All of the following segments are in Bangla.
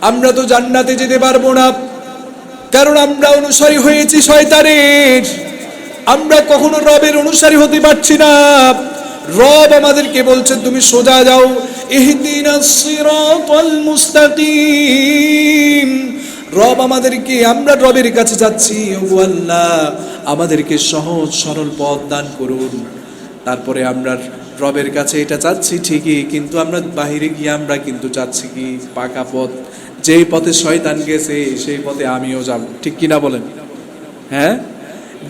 আমরা তো জান্নাতে যেতে পারবো না, কারণ আমরা অনুসারী হয়েছি শয়তানের। আমরা কখনো রবের অনুসারী হতে পারছি না। রব আমাদেরকে বলছেন তুমি সোজা যাও, ইহদিনাস সিরাতাল মুস্তাকিম। রব আমাদেরকে, আমরা রবের কাছে যাচ্ছি, ওগো আল্লাহ আমাদেরকে সহজ সরল পথ দান করুন। তারপরে আমরা রবের কাছে এটা চাচ্ছি ঠিকই, কিন্তু আমরা বাহিরে গিয়ে আমরা কিন্তু চাচ্ছি কি পাকা পথ। যেই পথে শয়তান গেছে সেই পথে আমিও যাব, ঠিক কিনা বলেন? হ্যাঁ,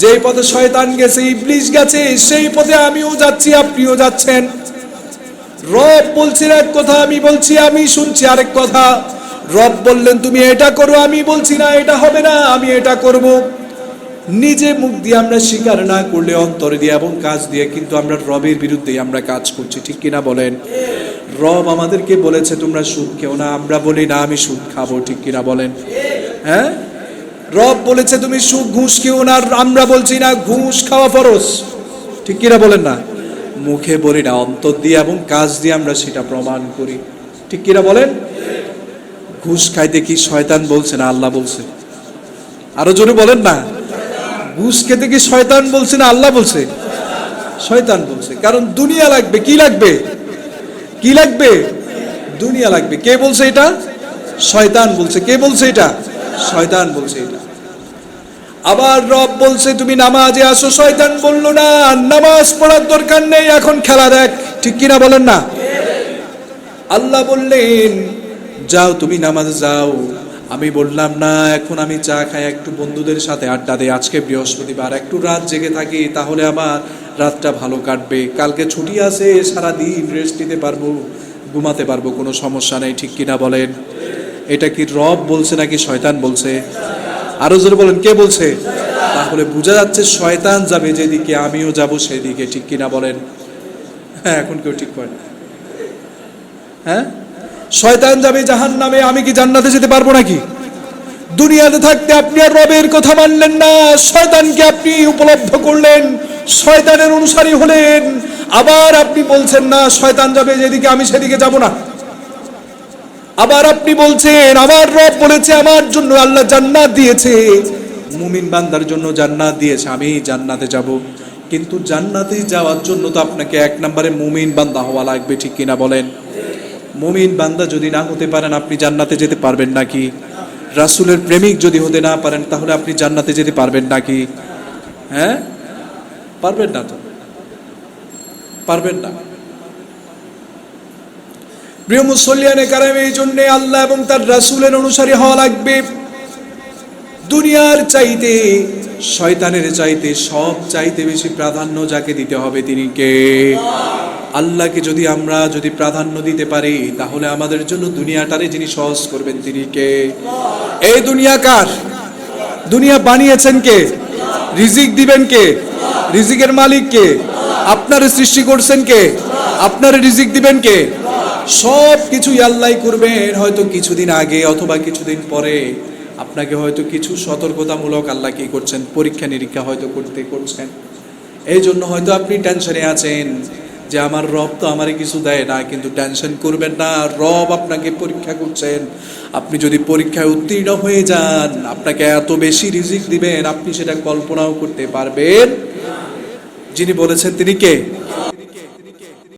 যেই পথে শয়তান গেছে, ইবলিস গেছে, সেই পথে আমিও যাচ্ছি, আপনিও যাচ্ছেন। রব বলছেন এক কথা, আমি বলছি, আমি শুনছি আরেক কথা। রব বললেন তুমি এটা করো, আমি বলছি না এটা হবে না, আমি এটা করব। নিজে মুখ দিয়ে আমরা স্বীকার না করলে অন্তর দিয়ে এবং কাজ দিয়ে কিন্তু আমরা রবের বিরুদ্ধে আমরা কাজ করছি, ঠিক কিনা বলেন? রব আমাদেরকে বলেছে তোমরা সুদ খেও না, আমরা বলি না আমি সুদ খাবো, ঠিক কিনা বলেন? হ্যাঁ, রব বলেছে তুমি সুদ ঘুষ খেও না, আমরা বলছি না ঘুষ খাওয়া ফরজ, ঠিক কিনা বলেন? না, মুখে বলি না, অন্তর দিয়ে এবং কাজ দিয়ে আমরা সেটা প্রমাণ করি, ঠিক কিনা বলেন? ঘুষ খাইতে কি শয়তান বলছে না আল্লাহ বলছে? আরো জোরে বলেন না। ঘুষ খেতে কি শয়তান বলছে না আল্লাহ বলছে? শয়তান বলছে। কারণ দুনিয়া লাগবে। কি লাগবে? কি লাগবে? দুনিয়া লাগবে। কে বলছে এটা? শয়তান বলছে। কে বলছে এটা? শয়তান বলছে এটা। আবার রব বলছে তুমি নামাজে আসো, শয়তান বলল না নামাজ পড়ার দরকার নেই, এখন খেলা দেখ, ঠিক কিনা বলেন না? আল্লাহ বললেন যাও তুমি নামাজে যাও। আমি বললাম না এখন আমি চা খাই, একটু বন্ধুদের সাথে আড্ডা দেই, আজকে বৃহস্পতিবার একটু রাত জেগে থাকি, তাহলে আমার রাতটা ভালো কাটবে, কালকে ছুটি আছে, সারাদিন রেস্ট নিতে পারবো, ঘুমাতে পারবো, কোনো সমস্যা নেই, ঠিক কিনা বলেন? এটা কি রব বলছে নাকি শয়তান বলছে? আরো জোরে বলেন কে বলছে? তাহলে বোঝা যাচ্ছে শয়তান যাবে যেদিকে আমিও যাব সেদিকে, ঠিক কিনা বলেন? হ্যাঁ, এখন কেউ ঠিক করে না। হ্যাঁ, শয়তান যাবে জাহান্নামে, আমি কি জান্নাতে যেতে পারবো নাকি? দুনিয়াতে থাকতে আপনি আর রবের কথা মানলেন না, শয়তানকে আপনি উপলব্ধ করলেন, শয়তানের অনুসারী হলেন। আবার আপনি বলছেন না শয়তান যাবে যেদিকে আমি সেদিকে যাব না। আবার আপনি বলছেন আমার রব বলেছে আমার জন্য আল্লাহ জান্নাত দিয়েছে, মুমিন বান্দার জন্য জান্নাত দিয়েছে, আমি জান্নাতে যাব। কিন্তু জান্নাতে যাওয়ার জন্য তো আপনাকে এক নম্বরে মুমিন বান্দা হওয়া লাগবে, ঠিক কিনা বলেন? মুমিন বান্দা যদি না হতে পারেন আপনি জান্নাতে যেতে পারবেন নাকি? রাসূলের প্রেমিক যদি হতে না পারেন তাহলে আপনি জান্নাতে যেতে পারবেন নাকি? হ্যাঁ, পারবেন না, তো পারবেন না। প্রিয় মুসল্লিয়ানে কারাম, এই জন্য আল্লাহ এবং তার রাসূলের অনুসারী হওয়া লাগবে। দুনিয়ার চাইতে, শয়তানের চাইতে, সব চাইতে বেশি প্রাধান্য যাকে দিতে হবে তিনি কে? আল্লাহকে যদি আমরা প্রাধান্য দিতে পারি তাহলে আমাদের জন্য দুনিয়াটারে যিনি সহজ করবেন তিনি কে? এই দুনিয়া কার? দুনিয়া বানিয়েছেন কে? রিজিক দিবেন কে? রিজিকের মালিক কে? আপনারে সৃষ্টি করছেন কে? আপনারে রিজিক দিবেন কে? সব কিছুই আল্লাহ করবেন। হয়তো কিছুদিন আগে অথবা কিছুদিন পরে আপনাকে হয়তো কিছু সতর্কতামূলক আল্লাহ কি করছেন, পরীক্ষা নিরীক্ষা হয়তো করছেন। এই জন্য হয়তো আপনি টেনশনে আছেন যে আমার রব তো আমারে কিছু দেয় না, কিন্তু টেনশন করবেন না, রব আপনাকে পরীক্ষা করছেন। আপনি যদি পরীক্ষায় উত্তীর্ণ হয়ে যান আপনাকে এত বেশি রিজিক দিবেন আপনি সেটা কল্পনাও করতে পারবেন। যিনি বলেছেন তিনি কে?